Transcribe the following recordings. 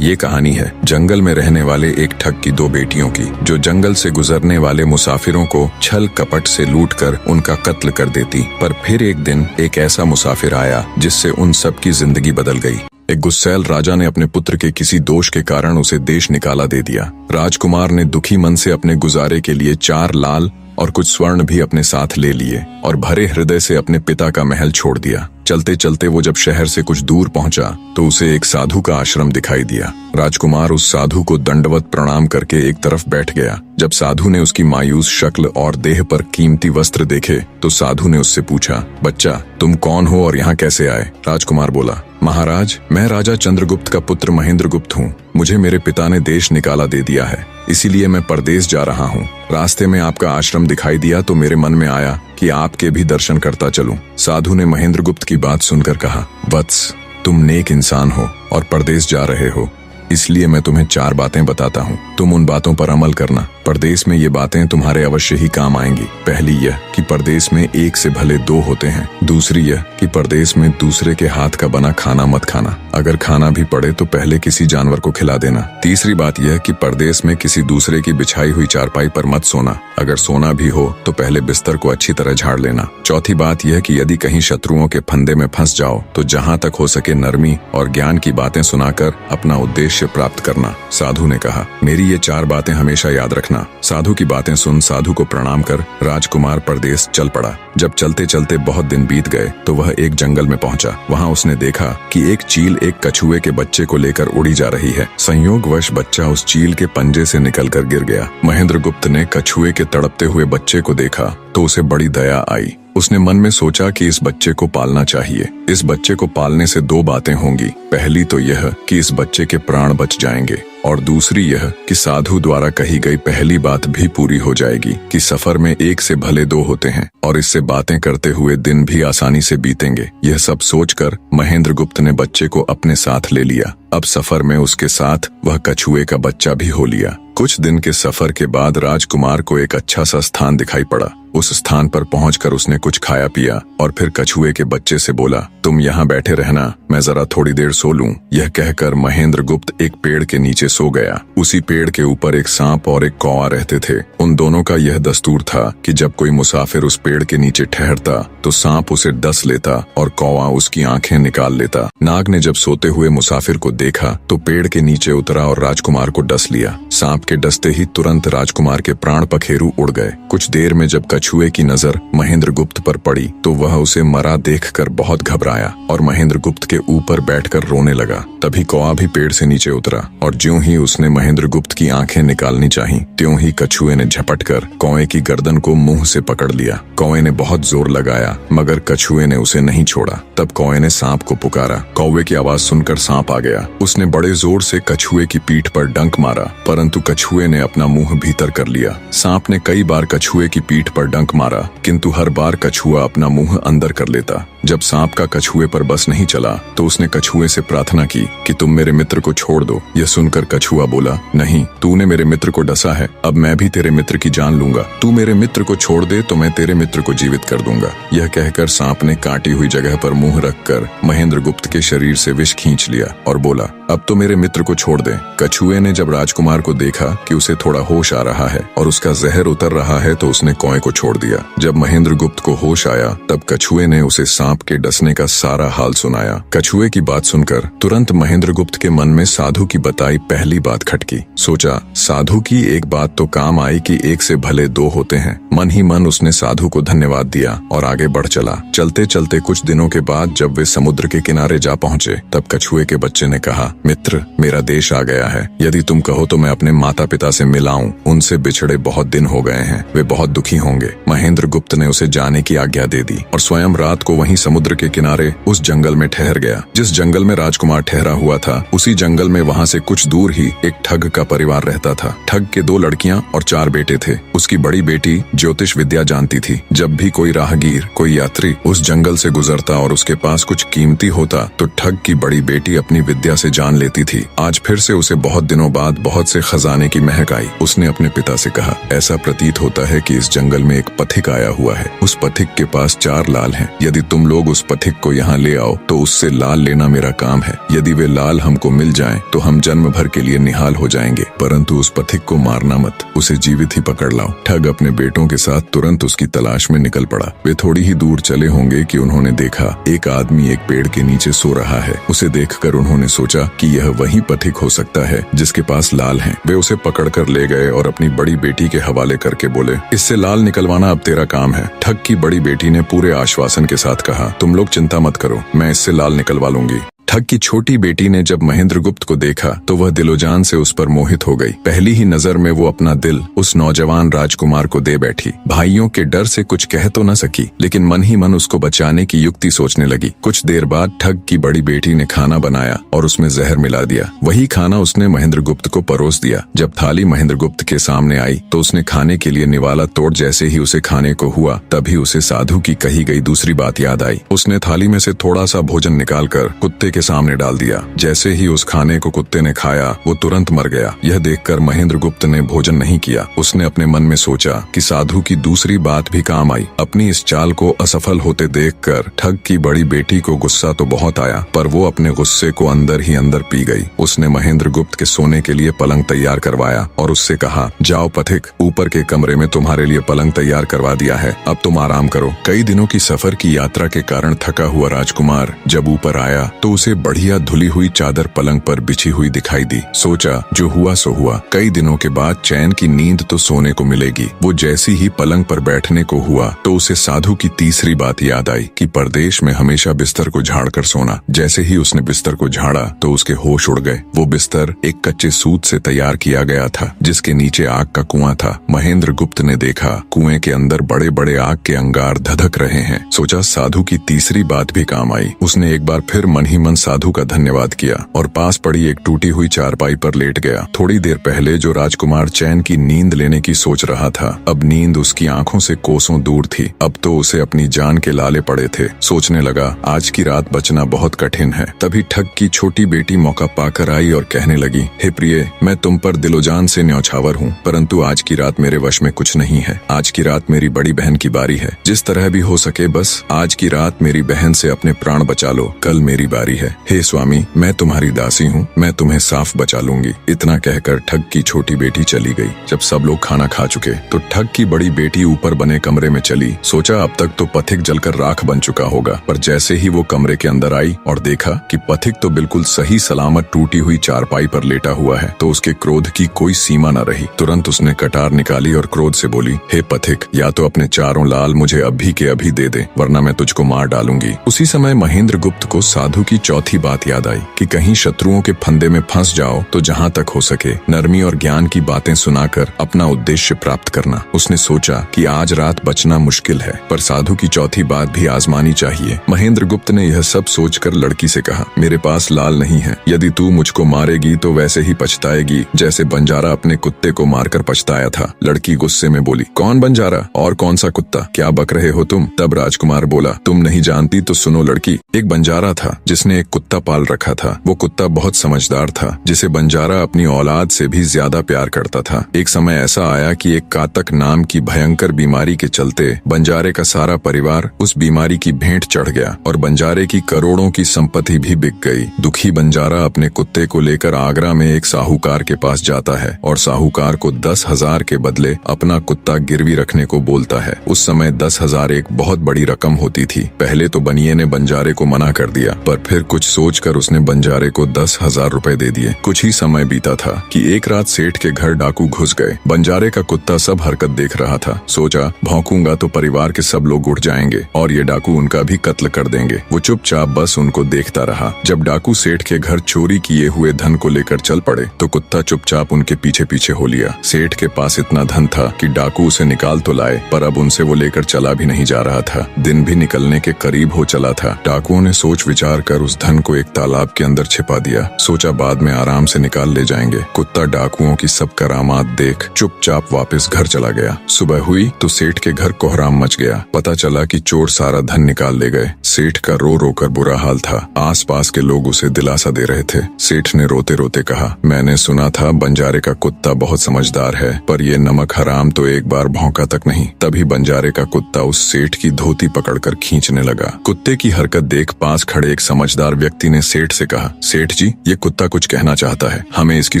ये कहानी है जंगल में रहने वाले एक ठग की दो बेटियों की, जो जंगल से गुजरने वाले मुसाफिरों को छल कपट से लूटकर उनका कत्ल कर देती। पर फिर एक दिन एक ऐसा मुसाफिर आया जिससे उन सब की जिंदगी बदल गई। एक गुस्सैल राजा ने अपने पुत्र के किसी दोष के कारण उसे देश निकाला दे दिया। राजकुमार ने दुखी मन से अपने गुजारे के लिए 4 लाल और कुछ स्वर्ण भी अपने साथ ले लिए और भरे हृदय से अपने पिता का महल छोड़ दिया। चलते चलते वो जब शहर से कुछ दूर पहुंचा तो उसे एक साधु का आश्रम दिखाई दिया। राजकुमार उस साधु को दंडवत प्रणाम करके एक तरफ बैठ गया। जब साधु ने उसकी मायूस शक्ल और देह पर कीमती वस्त्र देखे तो साधु ने उससे पूछा, बच्चा तुम कौन हो और यहाँ कैसे आए? राजकुमार बोला, महाराज मैं राजा चंद्रगुप्त का पुत्र महेंद्रगुप्त हूँ। मुझे मेरे पिता ने देश निकाला दे दिया है, इसीलिए मैं परदेश जा रहा हूँ। रास्ते में आपका आश्रम दिखाई दिया तो मेरे मन में आया कि आपके भी दर्शन करता चलूं। साधु ने महेंद्रगुप्त की बात सुनकर कहा, वत्स तुम नेक इंसान हो और परदेश जा रहे हो, इसलिए मैं तुम्हें 4 बातें बताता हूँ। तुम उन बातों पर अमल करना। परदेश में ये बातें तुम्हारे अवश्य ही काम आएंगी। पहली यह कि परदेश में एक से भले 2 होते हैं। दूसरी यह कि परदेश में दूसरे के हाथ का बना खाना मत खाना। अगर खाना भी पड़े तो पहले किसी जानवर को खिला देना। तीसरी बात यह कि परदेश में किसी दूसरे की बिछाई हुई चारपाई पर मत सोना। अगर सोना भी हो तो पहले बिस्तर को अच्छी तरह झाड़ लेना। चौथी बात यह कि यदि कहीं शत्रुओं के फंदे में फंस जाओ तो जहाँ तक हो सके नरमी और ज्ञान की बातें सुनाकर अपना उद्देश्य प्राप्त करना। साधु ने कहा, मेरी ये 4 बातें हमेशा याद रखना। साधु की बातें सुन साधु को प्रणाम कर राजकुमार परदेश चल पड़ा। जब चलते चलते बहुत दिन बीत गए तो वह एक जंगल में पहुंचा। वहां उसने देखा कि एक चील एक कछुए के बच्चे को लेकर उड़ी जा रही है। संयोगवश बच्चा उस चील के पंजे से निकलकर गिर गया। महेंद्रगुप्त ने कछुए के तड़पते हुए बच्चे को देखा तो उसे बड़ी दया आई। उसने मन में सोचा कि इस बच्चे को पालना चाहिए। इस बच्चे को पालने से 2 बातें होंगी। पहली तो यह कि इस बच्चे के प्राण बच जाएंगे और दूसरी यह कि साधु द्वारा कही गई पहली बात भी पूरी हो जाएगी कि सफर में एक से भले 2 होते हैं और इससे बातें करते हुए दिन भी आसानी से बीतेंगे। यह सब सोचकर महेंद्रगुप्त ने बच्चे को अपने साथ ले लिया। अब सफर में उसके साथ वह कछुए का बच्चा भी हो लिया। कुछ दिन के सफर के बाद राजकुमार को एक अच्छा सा स्थान दिखाई पड़ा। उस स्थान पर पहुंचकर उसने कुछ खाया पिया और फिर कछुए के बच्चे से बोला, तुम यहाँ बैठे रहना, मैं जरा थोड़ी देर सो लूं। यह कहकर महेंद्रगुप्त एक पेड़ के नीचे सो गया। उसी पेड़ के ऊपर एक सांप और एक कौवा रहते थे। उन दोनों का यह दस्तूर था कि जब कोई मुसाफिर उस पेड़ के नीचे ठहरता तो सांप उसे डस लेता और कौवा उसकी आंखें निकाल लेता। नाग ने जब सोते हुए मुसाफिर को देखा तो पेड़ के नीचे उतरा और राजकुमार को डस लिया। सांप के डसते ही तुरंत राजकुमार के प्राण पखेरु उड़ गए। कुछ देर में जब कछुए की नजर महेंद्रगुप्त पर पड़ी तो वह उसे मरा देखकर बहुत घबराया और महेंद्रगुप्त के ऊपर बैठकर रोने लगा। तभी कौवा भी पेड़ से नीचे उतरा और ज्यों ही उसने महेंद्रगुप्त की आंखें निकालनी चाहिं, त्यों ही कछुए ने झपटकर कौवे की गर्दन को मुंह से पकड़ लिया। कौवे ने बहुत जोर लगाया मगर कछुए ने उसे नहीं छोड़ा। तब कौवे ने सांप को पुकारा। कौवे की आवाज सुनकर सांप आ गया। उसने बड़े जोर से कछुए की पीठ पर डंक मारा, परंतु कछुए ने अपना मुंह भीतर कर लिया। सांप ने कई बार कछुए की पीठ पर डंक मारा, किंतु हर बार कछुआ अपना मुंह अंदर कर लेता। जब सांप का कछुए पर बस नहीं चला तो उसने कछुए से प्रार्थना की कि तुम मेरे मित्र को छोड़ दो। यह सुनकर कछुआ बोला, नहीं, तूने मेरे मित्र को डसा है, अब मैं भी तेरे मित्र की जान लूंगा। तू मेरे मित्र को छोड़ दे तो मैं तेरे मित्र को जीवित कर दूंगा। यह कहकर सांप ने काटी हुई जगह पर मुंह रखकर महेंद्रगुप्त के शरीर से विष खींच लिया और बोला, अब तो मेरे मित्र को छोड़ दे। कछुए ने जब राजकुमार को देखा कि उसे थोड़ा होश आ रहा है और उसका जहर उतर रहा है तो उसने कौवे को छोड़ दिया। जब महेंद्रगुप्त को होश आया तब कछुए ने उसे सांप के डसने का सारा हाल सुनाया। कछुए की बात सुनकर तुरंत महेंद्रगुप्त के मन में साधु की बताई पहली बात खटकी। सोचा, साधु की एक बात तो काम आई कि एक से भले 2 होते हैं। मन ही मन उसने साधु को धन्यवाद दिया और आगे बढ़ चला। चलते चलते कुछ दिनों के बाद जब वे समुद्र के किनारे जा पहुंचे तब कछुए के बच्चे ने कहा, मित्र, मेरा देश आ गया है। यदि तुम कहो तो मैं अपने माता पिता से मिलाऊं। उनसे बिछड़े बहुत दिन हो गए हैं, वे बहुत दुखी होंगे। महेंद्रगुप्त ने उसे जाने की आज्ञा दे दी और स्वयं रात को वहीं समुद्र के किनारे उस जंगल में ठहर गया। जिस जंगल में राजकुमार ठहरा हुआ था उसी जंगल में वहां से कुछ दूर ही एक ठग का परिवार रहता था। ठग के 2 लड़कियां और 4 बेटे थे। उसकी बड़ी बेटी ज्योतिष विद्या जानती थी। जब भी कोई राहगीर, कोई यात्री उस जंगल से गुजरता और उसके पास कुछ कीमती होता तो ठग की बड़ी बेटी अपनी विद्या से जान लेती थी। आज फिर से उसे बहुत दिनों बाद बहुत से खजाने की महक आई। उसने अपने पिता से कहा, ऐसा प्रतीत होता है कि इस जंगल में एक पथिक आया हुआ है। उस पथिक के पास 4 लाल हैं। यदि तुम लोग उस पथिक को यहाँ ले आओ तो उससे लाल लेना मेरा काम है। यदि वे लाल हमको मिल जाएं तो हम जन्म भर के लिए निहाल हो जाएंगे, परंतु उस पथिक को मारना मत, उसे जीवित ही पकड़ लाओ। ठग अपने बेटों के साथ तुरंत उसकी तलाश में निकल पड़ा। वे थोड़ी ही दूर चले होंगे कि उन्होंने देखा एक आदमी एक पेड़ के नीचे सो रहा है। उसे देखकर उन्होंने सोचा कि यह वही पथिक हो सकता है जिसके पास लाल हैं। वे उसे पकड़कर ले गए और अपनी बड़ी बेटी के हवाले करके बोले, इससे लाल निकलवाना अब तेरा काम है। ठग की बड़ी बेटी ने पूरे आश्वासन के साथ कहा, तुम लोग चिंता मत करो, मैं इससे लाल निकलवा लूंगी। ठग की छोटी बेटी ने जब महेंद्रगुप्त को देखा तो वह दिलोजान से उस पर मोहित हो गई। पहली ही नजर में वो अपना दिल उस नौजवान राजकुमार को दे बैठी। भाइयों के डर से कुछ कह तो न सकी, लेकिन मन ही मन उसको बचाने की युक्ति सोचने लगी। कुछ देर बाद ठग की बड़ी बेटी ने खाना बनाया और उसमें जहर मिला दिया। वही खाना उसने महेंद्रगुप्त को परोस दिया। जब थाली महेंद्रगुप्त के सामने आई तो उसने खाने के लिए निवाला तोड़ जैसे ही उसे खाने को हुआ, तभी उसे साधु की कही गई दूसरी बात याद आई। उसने थाली में से थोड़ा सा भोजन निकालकर कुत्ते के सामने डाल दिया। जैसे ही उस खाने को कुत्ते ने खाया वो तुरंत मर गया। यह देखकर महेंद्रगुप्त ने भोजन नहीं किया। उसने अपने मन में सोचा कि साधु की दूसरी बात भी काम आई। अपनी इस चाल को असफल होते देखकर ठग की बड़ी बेटी को गुस्सा तो बहुत आया, पर वो अपने गुस्से को अंदर ही अंदर पी गई। उसने महेंद्रगुप्त के सोने के लिए पलंग तैयार करवाया और उससे कहा, जाओ पथिक, ऊपर के कमरे में तुम्हारे लिए पलंग तैयार करवा दिया है, अब तुम आराम करो। कई दिनों की सफर की यात्रा के कारण थका हुआ राजकुमार जब ऊपर आया तो उसे बढ़िया धुली हुई चादर पलंग पर बिछी हुई दिखाई दी। सोचा जो हुआ सो हुआ, कई दिनों के बाद चैन की नींद तो सोने को मिलेगी। वो जैसी ही पलंग पर बैठने को हुआ तो उसे साधु की तीसरी बात याद आई कि परदेश में हमेशा बिस्तर को झाड़कर सोना। जैसे ही उसने बिस्तर को झाड़ा तो उसके होश उड़ गए। वो बिस्तर एक कच्चे सूत से तैयार किया गया था जिसके नीचे आग का कुआं था। महेंद्रगुप्त ने देखा कुएं के अंदर बड़े बड़े आग के अंगार धधक रहे हैं। सोचा साधु की तीसरी बात भी काम आई। उसने एक बार फिर मन ही मन साधु का धन्यवाद किया और पास पड़ी एक टूटी हुई चारपाई पर लेट गया। थोड़ी देर पहले जो राजकुमार चैन की नींद लेने की सोच रहा था, अब नींद उसकी आंखों से कोसों दूर थी। अब तो उसे अपनी जान के लाले पड़े थे। सोचने लगा आज की रात बचना बहुत कठिन है। तभी ठग की छोटी बेटी मौका पाकर आई और कहने लगी, हे प्रिय, मैं तुम पर दिलोजान से न्यौछावर हूँ, परंतु आज की रात मेरे वश में कुछ नहीं है। आज की रात मेरी बड़ी बहन की बारी है। जिस तरह भी हो सके बस आज की रात मेरी बहन से अपने प्राण बचा लो, कल मेरी बारी है। हे स्वामी, मैं तुम्हारी दासी हूँ, मैं तुम्हें साफ बचा लूंगी। इतना कहकर ठग की छोटी बेटी चली गई। जब सब लोग खाना खा चुके तो ठग की बड़ी बेटी ऊपर बने कमरे में चली। सोचा अब तक तो पथिक जलकर राख बन चुका होगा, पर जैसे ही वो कमरे के अंदर आई और देखा कि पथिक तो बिल्कुल सही सलामत टूटी हुई चारपाई पर लेटा हुआ है तो उसके क्रोध की कोई सीमा न रही। तुरंत उसने कटार निकाली और क्रोध से बोली, हे पथिक, या तो अपने 4 लाल मुझे अभी के अभी दे दे, वरना मैं तुझको मार डालूंगी। उसी समय महेंद्रगुप्त को साधु की चौथी बात याद आई कि कहीं शत्रुओं के फंदे में फंस जाओ तो जहाँ तक हो सके नरमी और ज्ञान की बातें सुनाकर अपना उद्देश्य प्राप्त करना। उसने सोचा कि आज रात बचना मुश्किल है, पर साधु की चौथी बात भी आजमानी चाहिए। महेंद्रगुप्त ने यह सब सोचकर लड़की से कहा, मेरे पास लाल नहीं है। यदि तू मुझको मारेगी तो वैसे ही पछताएगी जैसे बंजारा अपने कुत्ते को मारकर पछताया था। लड़की गुस्से में बोली, कौन बंजारा और कौन सा कुत्ता, क्या बक रहे हो तुम? तब राजकुमार बोला, तुम नहीं जानती तो सुनो लड़की, एक बंजारा था जिसने एक कुत्ता पाल रखा था। वो कुत्ता बहुत समझदार था जिसे बंजारा अपनी औलाद से भी ज्यादा प्यार करता था। एक समय ऐसा आया कि एक कातक नाम की भयंकर बीमारी के चलते बंजारे का सारा परिवार उस बीमारी की भेंट चढ़ गया और बंजारे की करोड़ों की संपत्ति भी बिक गई। दुखी बंजारा अपने कुत्ते को लेकर आगरा में एक साहूकार के पास जाता है और साहूकार को 10,000 के बदले अपना कुत्ता गिरवी रखने को बोलता है। उस समय 10,000 एक बहुत बड़ी रकम होती थी। पहले तो बनिए ने बंजारे को मना कर दिया, पर फिर कुछ सोचकर उसने बंजारे को 10,000 रुपए दे दिए। कुछ ही समय बीता था कि एक रात सेठ के घर डाकू घुस गए। बंजारे का कुत्ता सब हरकत देख रहा था। सोचा भौंकूंगा तो परिवार के सब लोग उठ जाएंगे और ये डाकू उनका भी कत्ल कर देंगे। वो चुपचाप बस उनको देखता रहा। जब डाकू सेठ के घर चोरी किए हुए धन को लेकर चल पड़े तो कुत्ता चुपचाप उनके पीछे पीछे हो लिया। सेठ के पास इतना धन था कि डाकू उसे निकाल तो लाए, पर अब उनसे वो लेकर चला भी नहीं जा रहा था। दिन भी निकलने के करीब हो चला था। डाकुओं ने सोच विचार कर उस धन को एक तालाब के अंदर छिपा दिया। सोचा बाद में आराम से निकाल ले जाएंगे। कुत्ता डाकुओं की सब करामात देख चुपचाप वापस घर चला गया। सुबह हुई तो सेठ के घर कोहराम मच गया। पता चला कि चोर सारा धन निकाल ले गए। सेठ का रो रो कर बुरा हाल था। आसपास के लोग उसे दिलासा दे रहे थे। सेठ ने रोते रोते कहा, मैंने सुना था बंजारे का कुत्ता बहुत समझदार है, पर ये नमक हराम तो एक बार भौंका तक नहीं। तभी बंजारे का कुत्ता उस सेठ की धोती पकड़कर खींचने लगा। कुत्ते की हरकत देख पास खड़े एक समझदार व्यक्ति ने सेठ से कहा, सेठ जी, ये कुत्ता कुछ कहना चाहता है, हमें इसकी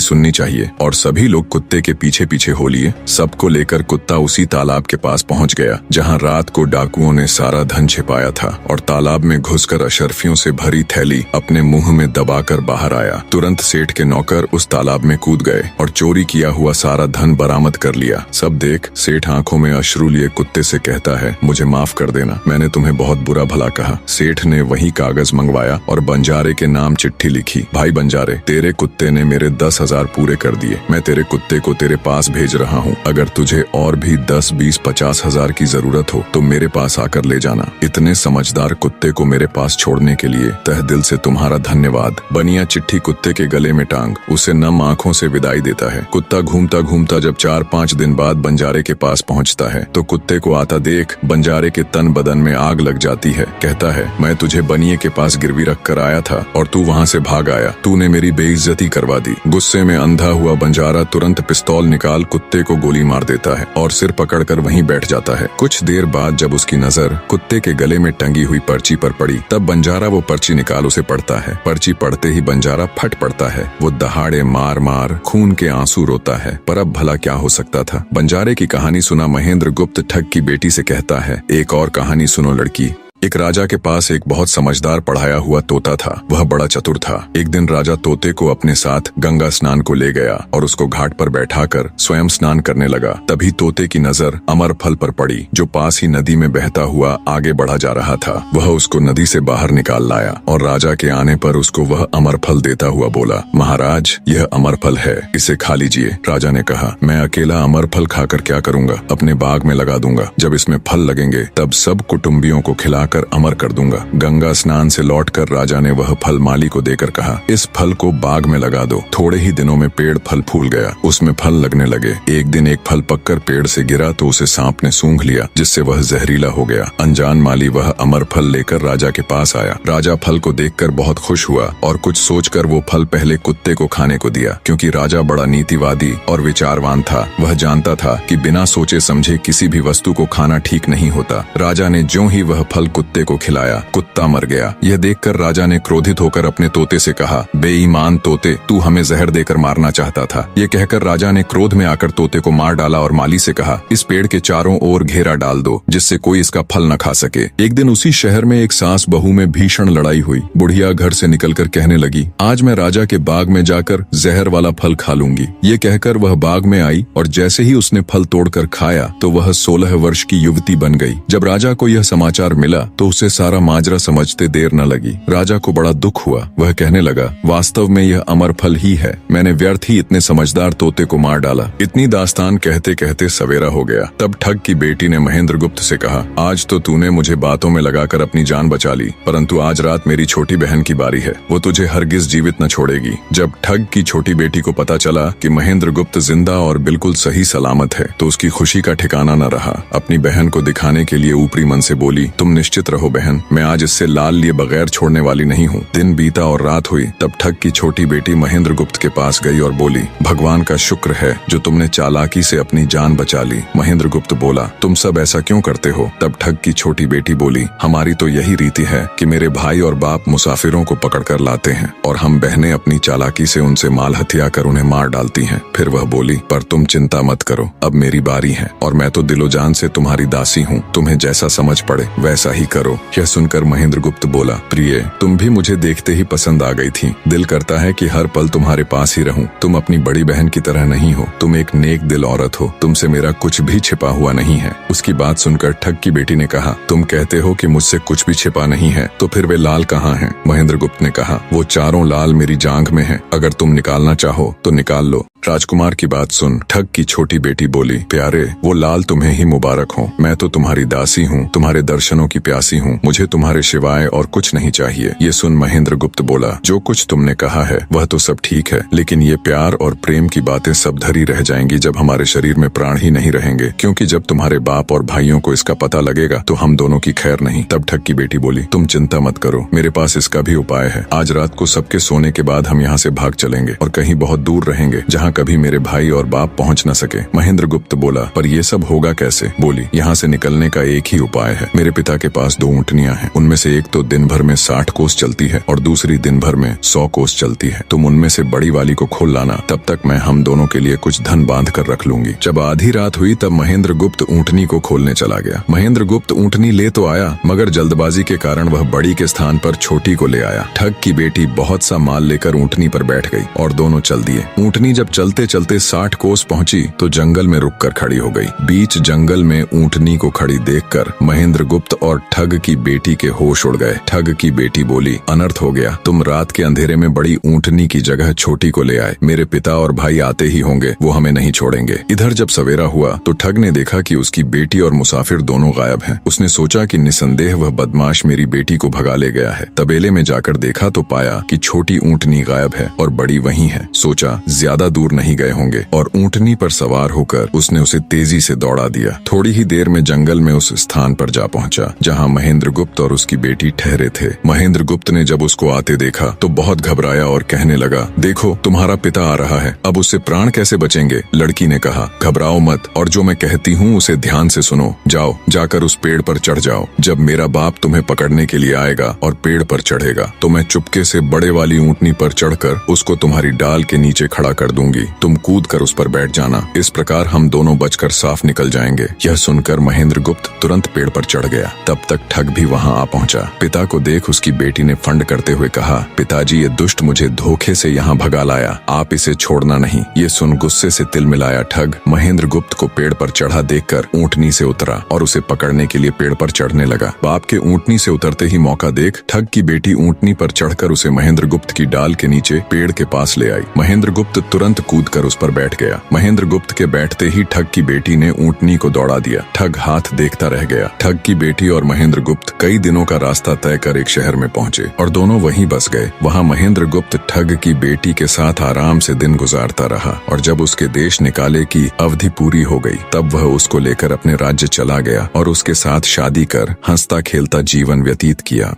सुननी चाहिए। और सभी लोग कुत्ते के पीछे पीछे हो लिए। सबको लेकर कुत्ता उसी तालाब के पास पहुंच गया जहां रात को डाकुओं ने सारा धन छिपाया था, और तालाब में घुसकर अशर्फियों से भरी थैली अपने मुंह में दबाकर बाहर आया। तुरंत सेठ के नौकर उस तालाब में कूद गए और चोरी किया हुआ सारा धन बरामद कर लिया। सब देख सेठ आंखों में अश्रु लिए कुत्ते से कहता है, मुझे माफ कर देना, मैंने तुम्हें बहुत बुरा भला कहा। सेठ ने वही कागज मंगवाया और बंजारे के नाम चिट्ठी लिखी, भाई बंजारे, तेरे कुत्ते ने मेरे 10,000 पूरे कर दिए। मैं तेरे कुत्ते को तेरे पास भेज रहा हूँ। अगर तुझे और भी 10, 20, 50 हजार की जरूरत हो तो मेरे पास आकर ले जाना। इतने समझदार कुत्ते को मेरे पास छोड़ने के लिए तहे दिल से तुम्हारा धन्यवाद। बनिया चिट्ठी कुत्ते के गले में टांग उसे नम आंखों से विदाई देता है। कुत्ता घूमता घूमता जब 4-5 दिन बाद बंजारे के पास पहुंचता है तो कुत्ते को आता देख बंजारे के तन बदन में आग लग जाती है। कहता है, मैं तुझे बनिए के पास गिरवी रख कर आया था और तू वहाँ से भाग आया। तूने मेरी बेइज्जती करवा दी। गुस्से में अंधा हुआ बंजारा तुरंत पिस्तौल निकाल कुत्ते को गोली मार देता है और सिर पकड़कर वहीं बैठ जाता है। कुछ देर बाद जब उसकी नजर कुत्ते के गले में टंगी हुई पर्ची पर पड़ी तब बंजारा वो पर्ची निकाल उसे पढ़ता है। पर्ची पढ़ते ही बंजारा फट पड़ता है। वो दहाड़े मार मार खून के आंसू रोता है। पर अब भला क्या हो सकता था। बंजारे की कहानी सुना महेंद्र गुप्त ठग की बेटी से कहता है, एक और कहानी सुनो लड़की। एक राजा के पास एक बहुत समझदार पढ़ाया हुआ तोता था। वह बड़ा चतुर था। एक दिन राजा तोते को अपने साथ गंगा स्नान को ले गया और उसको घाट पर बैठाकर स्वयं स्नान करने लगा। तभी तोते की नजर अमर फल पर पड़ी जो पास ही नदी में बहता हुआ आगे बढ़ा जा रहा था। वह उसको नदी से बाहर निकाल लाया और राजा के आने पर उसको वह अमर फल देता हुआ बोला, महाराज, यह अमर फल है, इसे खा लीजिए। राजा ने कहा, मैं अकेला अमर फल खाकर क्या करूंगा, अपने बाग में लगा दूंगा। जब इसमें फल लगेंगे तब सब कुटुंबियों को खिला कर अमर कर दूंगा। गंगा स्नान से लौटकर राजा ने वह फल माली को देकर कहा, इस फल को बाग में लगा दो। थोड़े ही दिनों में पेड़ फल फूल गया, उसमें फल लगने लगे। एक दिन एक फल पककर पेड़ से गिरा तो उसे सांप ने सूंघ लिया, जिससे वह जहरीला हो गया। अनजान माली वह अमर फल लेकर राजा के पास आया। राजा फल को देखकर बहुत खुश हुआ और कुछ सोचकर वो फल पहले कुत्ते को खाने को दिया। क्योंकि राजा बड़ा नीतिवादी और विचारवान था, वह जानता था कि बिना सोचे समझे किसी भी वस्तु को खाना ठीक नहीं होता। राजा ने ज्यों ही वह फल कुत्ते को खिलाया, कुत्ता मर गया। यह देखकर राजा ने क्रोधित होकर अपने तोते से कहा, बेईमान तोते, तू हमें जहर देकर मारना चाहता था। ये कहकर राजा ने क्रोध में आकर तोते को मार डाला और माली से कहा, इस पेड़ के चारों ओर घेरा डाल दो जिससे कोई इसका फल न खा सके। एक दिन उसी शहर में एक सास बहू में भीषण लड़ाई हुई। बुढ़िया घर से निकलकर कहने लगी, आज मैं राजा के बाग में जाकर जहर वाला फल खा लूंगी। ये कहकर वह बाग में आई और जैसे ही उसने फल तोड़कर खाया तो वह 16 वर्ष की युवती बन गई। जब राजा को यह समाचार मिला तो उसे सारा माजरा समझते देर न लगी। राजा को बड़ा दुख हुआ। वह कहने लगा, वास्तव में यह अमर फल ही है, मैंने व्यर्थ ही इतने समझदार तोते को मार डाला। इतनी दास्तान कहते कहते सवेरा हो गया। तब ठग की बेटी ने महेंद्र गुप्त से कहा, आज तो तूने मुझे बातों में लगाकर अपनी जान बचा ली, परंतु आज रात मेरी छोटी बहन की बारी है, वो तुझे हरगिज जीवित न छोड़ेगी। जब ठग की छोटी बेटी को पता चला कि महेंद्र गुप्त जिंदा और बिल्कुल सही सलामत है तो उसकी खुशी का ठिकाना न रहा। अपनी बहन को दिखाने के लिए ऊपरी मन से बोली, तुम निश्चित रहो बहन, मैं आज इससे लाल लिए बगैर छोड़ने वाली नहीं हूँ। दिन बीता और रात हुई। तब ठग की छोटी बेटी महेंद्र गुप्त के पास गई और बोली, भगवान का शुक्र है जो तुमने चालाकी से अपनी जान बचा ली। महेंद्र गुप्त बोला, तुम सब ऐसा क्यों करते हो? तब ठग की छोटी बेटी बोली, हमारी तो यही रीति है कि मेरे भाई और बाप मुसाफिरों को पकड़कर लाते हैं और हम बहनें अपनी चालाकी से उनसे माल हथिया कर उन्हें मार डालती हैं। फिर वह बोली, पर तुम चिंता मत करो, अब मेरी बारी है और मैं तो दिलो जान से तुम्हारी दासी हूँ, तुम्हें जैसा समझ पड़े वैसा ही करो। यह सुनकर महेंद्र गुप्त बोला, प्रिय, तुम भी मुझे देखते ही पसंद आ गई थी। दिल करता है कि हर पल तुम्हारे पास ही रहूं। तुम अपनी बड़ी बहन की तरह नहीं हो, तुम एक नेक दिल औरत हो, तुमसे मेरा कुछ भी छिपा हुआ नहीं है। उसकी बात सुनकर ठग की बेटी ने कहा, तुम कहते हो कि मुझसे कुछ भी छिपा नहीं है, तो फिर वे लाल कहाँ हैं? महेंद्र गुप्त ने कहा, वो चारों लाल मेरी जांघ में हैं, अगर तुम निकालना चाहो तो निकाल लो। राजकुमार की बात सुन ठग की छोटी बेटी बोली, प्यारे वो लाल तुम्हें ही मुबारक हो। मैं तो तुम्हारी दासी हूँ, तुम्हारे दर्शनों की प्यासी हूँ, मुझे तुम्हारे सिवाय और कुछ नहीं चाहिए। ये सुन महेंद्र गुप्त बोला, जो कुछ तुमने कहा है वह तो सब ठीक है, लेकिन ये प्यार और प्रेम की बातें सब धरी रह जाएंगी जब हमारे शरीर में प्राण ही नहीं रहेंगे, क्योंकि जब तुम्हारे बाप और भाइयों को इसका पता लगेगा तो हम दोनों की खैर नहीं। तब ठग की बेटी बोली, तुम चिंता मत करो, मेरे पास इसका भी उपाय है। आज रात को सबके सोने के बाद हम यहाँ से भाग चलेंगे और कहीं बहुत दूर रहेंगे जहाँ कभी मेरे भाई और बाप पहुँच न सके। महेंद्र गुप्त बोला, पर ये सब होगा कैसे? बोली, यहाँ से निकलने का एक ही उपाय है। मेरे पिता के पास 2 ऊँटनियाँ हैं, उनमें से एक तो दिन भर में 60 कोस चलती है और दूसरी दिन भर में 100 कोस चलती है। तुम उनमें से बड़ी वाली को खोल लाना, तब तक मैं हम दोनों के लिए कुछ धन बांध कर रख लूंगी। जब आधी रात हुई तब महेंद्र गुप्त ऊँटनी को खोलने चला गया। महेंद्र गुप्त ऊँटनी ले तो आया, मगर जल्दबाजी के कारण वह बड़ी के स्थान पर छोटी को ले आया। ठग की बेटी बहुत सा माल लेकर ऊँटनी पर बैठ गई और दोनों चल दिए। ऊँटनी जब चलते चलते 60 कोस पहुंची तो जंगल में रुककर खड़ी हो गई। बीच जंगल में ऊँटनी को खड़ी देखकर महेंद्र गुप्त और ठग की बेटी के होश उड़ गए। ठग की बेटी बोली, अनर्थ हो गया, तुम रात के अंधेरे में बड़ी ऊँटनी की जगह छोटी को ले आए। मेरे पिता और भाई आते ही होंगे, वो हमें नहीं छोड़ेंगे। इधर जब सवेरा हुआ तो ठग ने देखा कि उसकी बेटी और मुसाफिर दोनों गायब हैं। उसने सोचा कि निसंदेह वह बदमाश मेरी बेटी को भगा ले गया है। तबेले में जाकर देखा तो पाया कि छोटी ऊँटनी गायब है और बड़ी वहीं है। सोचा ज्यादा दूर नहीं गए होंगे और ऊँटनी पर सवार होकर उसने उसे तेजी से दौड़ा दिया। थोड़ी ही देर में जंगल में उस स्थान पर जा पहुंचा जहां महेंद्र गुप्त और उसकी बेटी ठहरे थे। महेंद्र गुप्त ने जब उसको आते देखा तो बहुत घबराया और कहने लगा, देखो तुम्हारा पिता आ रहा है, अब उससे प्राण कैसे बचेंगे? लड़की ने कहा, घबराओ मत और जो मैं कहती हूँ उसे ध्यान से सुनो। जाओ, जाकर उस पेड़ पर चढ़ जाओ। जब मेरा बाप तुम्हें पकड़ने के लिए आएगा और पेड़ पर चढ़ेगा तो मैं चुपके से बड़े वाली ऊँटनी पर चढ़कर उसको तुम्हारी डाल के नीचे खड़ा कर दूंगी। तुम कूद कर उस पर बैठ जाना, इस प्रकार हम दोनों बचकर साफ निकल जाएंगे। यह सुनकर महेंद्र गुप्त तुरंत पेड़ पर चढ़ गया। तब तक ठग भी वहां आ पहुंचा। पिता को देख उसकी बेटी ने फंड करते हुए कहा, पिताजी ये दुष्ट मुझे धोखे से यहाँ भगा लाया, आप इसे छोड़ना नहीं। ये सुन गुस्से से तिल मिलाया ठग महेंद्र गुप्त को पेड़ पर चढ़ा देखकर ऊँटनी से उतरा और उसे पकड़ने के लिए पेड़ पर चढ़ने लगा। बाप के ऊँटनी से उतरते ही मौका देख ठग की बेटी ऊँटनी पर चढ़कर उसे महेंद्र गुप्त की डाल के नीचे पेड़ के पास ले आई। महेंद्र गुप्त तुरंत कूदकर उस पर बैठ गया। महेंद्र गुप्त के बैठते ही ठग की बेटी ने ऊँटनी को दौड़ा दिया। ठग हाथ देखता रह गया। ठग की बेटी और महेंद्र गुप्त कई दिनों का रास्ता तय कर एक शहर में पहुंचे और दोनों वहीं बस गए। वहां महेंद्र गुप्त ठग की बेटी के साथ आराम से दिन गुजारता रहा और जब उसके देश निकाले की अवधि पूरी हो गई तब वह उसको लेकर अपने राज्य चला गया और उसके साथ शादी कर हंसता खेलता जीवन व्यतीत किया।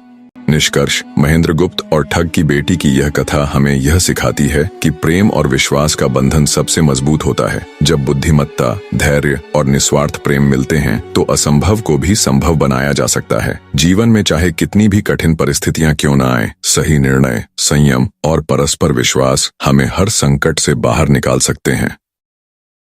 निष्कर्ष, महेंद्र गुप्त और ठग की बेटी की यह कथा हमें यह सिखाती है कि प्रेम और विश्वास का बंधन सबसे मजबूत होता है। जब बुद्धिमत्ता, धैर्य और निस्वार्थ प्रेम मिलते हैं तो असंभव को भी संभव बनाया जा सकता है। जीवन में चाहे कितनी भी कठिन परिस्थितियां क्यों न आए, सही निर्णय, संयम और परस्पर विश्वास हमें हर संकट से बाहर निकाल सकते हैं।